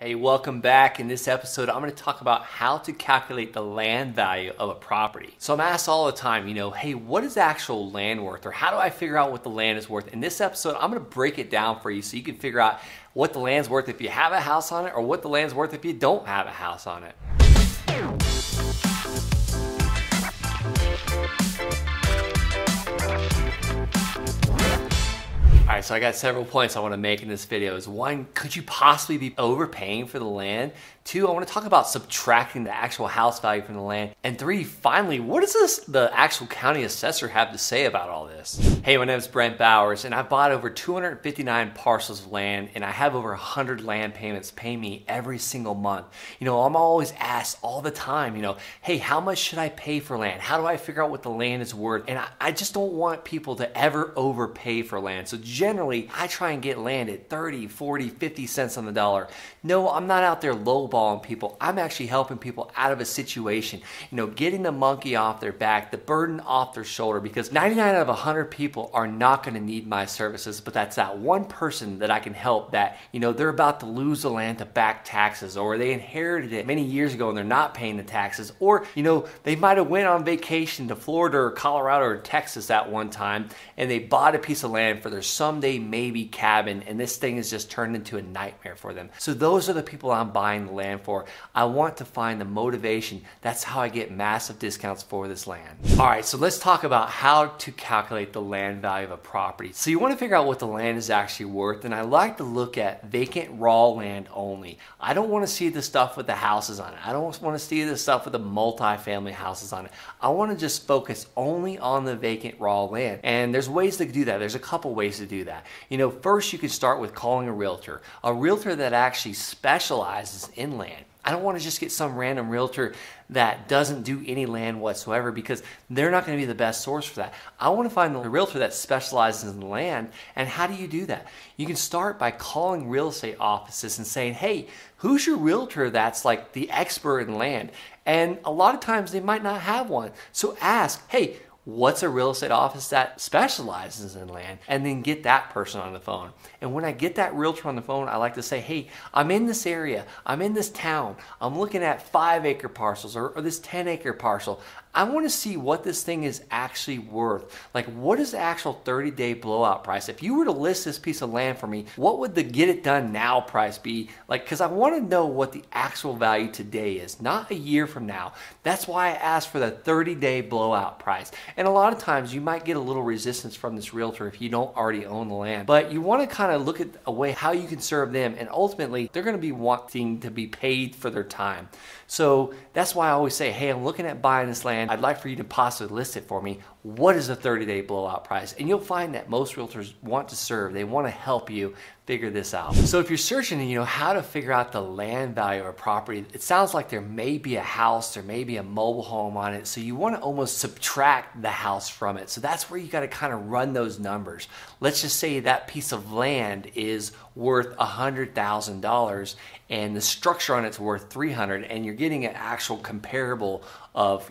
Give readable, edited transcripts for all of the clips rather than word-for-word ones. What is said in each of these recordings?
Hey, welcome back. In this episode, I'm going to talk about how to calculate the land value of a property. So I'm asked all the time, hey, what is the actual land worth? Or how do I figure out what the land is worth? In this episode, I'm going to break it down for you so you can figure out what the land's worth if you have a house on it or what the land's worth if you don't have a house on it. Alright, so I got several points I want to make in this video. One, could you possibly be overpaying for the land? Two, I want to talk about subtracting the actual house value from the land. And three, finally, what does the actual county assessor have to say about all this? Hey, my name is Brent Bowers, and I bought over 259 parcels of land, and I have over 100 land payments pay me every single month. I'm always asked all the time, hey, how much should I pay for land? How do I figure out what the land is worth? And I just don't want people to ever overpay for land. So generally, I try and get land at 30, 40, 50 cents on the dollar. No, I'm not out there lowballing people. I'm actually helping people out of a situation, getting the monkey off their back, the burden off their shoulder, because 99 out of 100 people are not going to need my services, but that's that one person that I can help that, they're about to lose the land to back taxes, or they inherited it many years ago and they're not paying the taxes, or, they might have went on vacation to Florida or Colorado or Texas at one time and they bought a piece of land for their someday maybe cabin, and this thing is just turned into a nightmare for them. So those are the people I'm buying the land for. I want to find the motivation. That's how I get massive discounts for this land. All right, so let's talk about how to calculate the land value of a property. So you want to figure out what the land is actually worth, and I like to look at vacant raw land only. I don't want to see the stuff with the houses on it. I don't want to see the stuff with the multi-family houses on it. I want to just focus only on the vacant raw land. And there's ways to do that. There's a couple ways to do that. First you can start with calling a realtor that actually specializes in land. I don't want to just get some random realtor that doesn't do any land whatsoever, because they're not going to be the best source for that. I want to find the realtor that specializes in land. And how do you do that? You can start by calling real estate offices and saying, hey, who's your realtor that's like the expert in land? And a lot of times they might not have one. So ask, hey, what's a real estate office that specializes in land? And then get that person on the phone. And when I get that realtor on the phone, I like to say, hey, I'm in this area, I'm in this town, I'm looking at 5-acre parcels or this 10-acre parcel. I want to see what this thing is actually worth. Like, what is the actual 30-day blowout price? If you were to list this piece of land for me, what would the get it done now price be? Because I want to know what the actual value today is, not a year from now. That's why I asked for the 30-day blowout price. And a lot of times you might get a little resistance from this realtor if you don't already own the land. But you want to kind of look at a way how you can serve them, and ultimately they're going to be wanting to be paid for their time. So that's why I always say, hey, I'm looking at buying this land. I'd like for you to possibly list it for me. What is the 30-day blowout price? And you'll find that most realtors want to serve. They want to help you figure this out. So if you're searching, how to figure out the land value of a property, it sounds like there may be a house, there may be a mobile home on it. So you want to almost subtract the house from it. So that's where you got to kind of run those numbers. Let's just say that piece of land is worth $100,000 and the structure on it's worth $300,000, and you're getting an actual comparable of,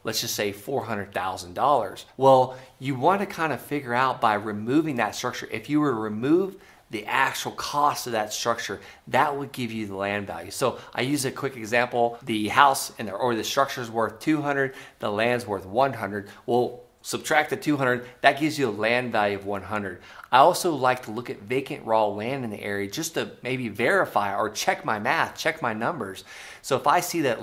let's just say $400,000. Well, you want to kind of figure out by removing that structure. If you were to remove the actual cost of that structure, that would give you the land value. So I use a quick example. The house or the structure is worth $200,000, the land's worth $100,000. Well, subtract the $200,000, that gives you a land value of $100,000. I also like to look at vacant raw land in the area just to maybe verify or check my math, check my numbers. So if I see that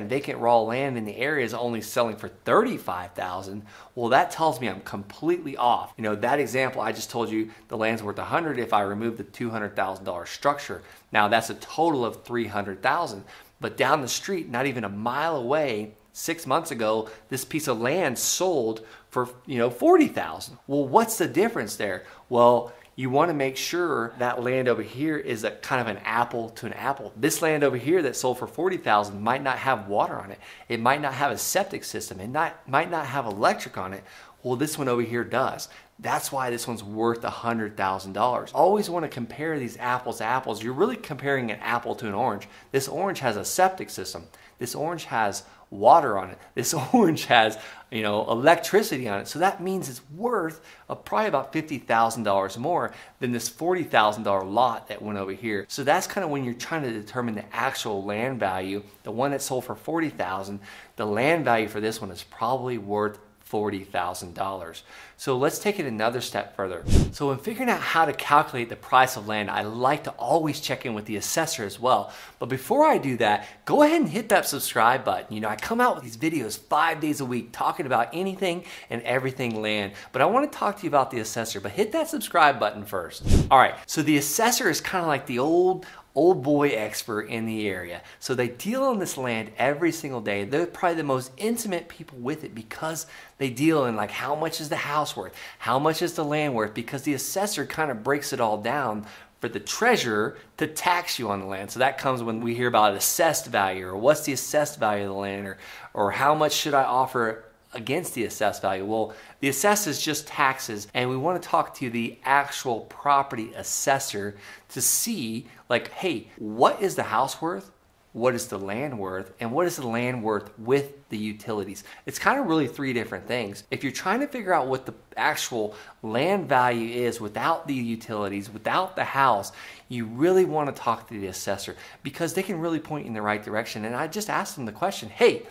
vacant raw land in the area is only selling for $35,000, well, that tells me I'm completely off. That example I just told you, the land's worth $100,000 if I remove the $200,000 structure. Now that's a total of $300,000. But down the street, not even a mile away, 6 months ago, this piece of land sold for, $40,000. Well, what's the difference there? Well, you want to make sure that land over here is a kind of an apple to an apple. This land over here that sold for $40,000 might not have water on it. It might not have a septic system. It might not have electric on it. Well, this one over here does. That's why this one's worth $100,000. Always want to compare these apples to apples. You're really comparing an apple to an orange. This orange has a septic system. This orange has water on it. This orange has, electricity on it. So that means it's worth probably about $50,000 more than this $40,000 lot that went over here. So that's kind of when you're trying to determine the actual land value. The one that sold for $40,000, the land value for this one is probably worth $40,000. So let's take it another step further. So when figuring out how to calculate the price of land, I like to always check in with the assessor as well. But before I do that, go ahead and hit that subscribe button. I come out with these videos 5 days a week talking about anything and everything land. But I want to talk to you about the assessor, but hit that subscribe button first. All right, so the assessor is kind of like the old boy expert in the area. So they deal on this land every single day. They're probably the most intimate people with it because they deal in like how much is the house worth? How much is the land worth? Because the assessor kind of breaks it all down for the treasurer to tax you on the land. So that comes when we hear about assessed value, or what's the assessed value of the land, or how much should I offer against the assessed value. Well, the assessed is just taxes, and we want to talk to the actual property assessor to see, like, hey, what is the house worth? What is the land worth? And what is the land worth with the utilities? It's kind of really three different things. If you're trying to figure out what the actual land value is without the utilities, without the house, you really want to talk to the assessor because they can really point you in the right direction. And I just asked them the question, hey,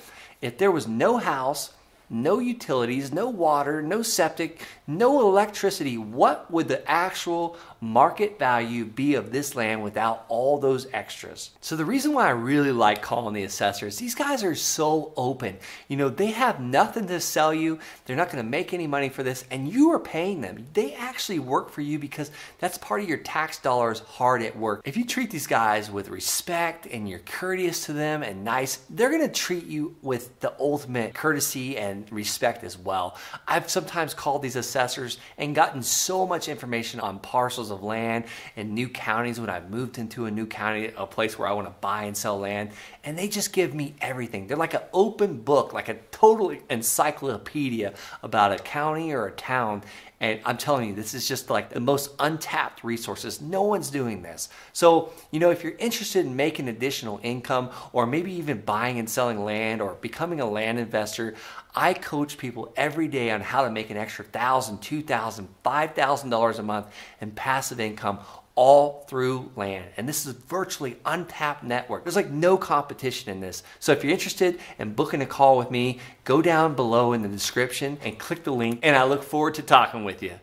if there was no house, no utilities, no water, no septic, no electricity, what would the actual market value be of this land without all those extras? So the reason why I really like calling the assessors, these guys are so open. They have nothing to sell you. They're not going to make any money for this, and you are paying them. They actually work for you because that's part of your tax dollars hard at work. If you treat these guys with respect and you're courteous to them and nice, they're going to treat you with the ultimate courtesy and respect as well. I've sometimes called these assessors and gotten so much information on parcels of land in new counties when I've moved into a new county, a place where I want to buy and sell land, and they just give me everything. They're like an open book, like a total encyclopedia about a county or a town. And I'm telling you, this is just like the most untapped resources. No one's doing this. So, if you're interested in making additional income, or maybe even buying and selling land, or becoming a land investor, I coach people every day on how to make an extra $1,000, $2,000, $5,000 a month in passive income, all through land. And this is a virtually untapped network. There's like no competition in this. So if you're interested in booking a call with me, go down below in the description and click the link, and I look forward to talking with you.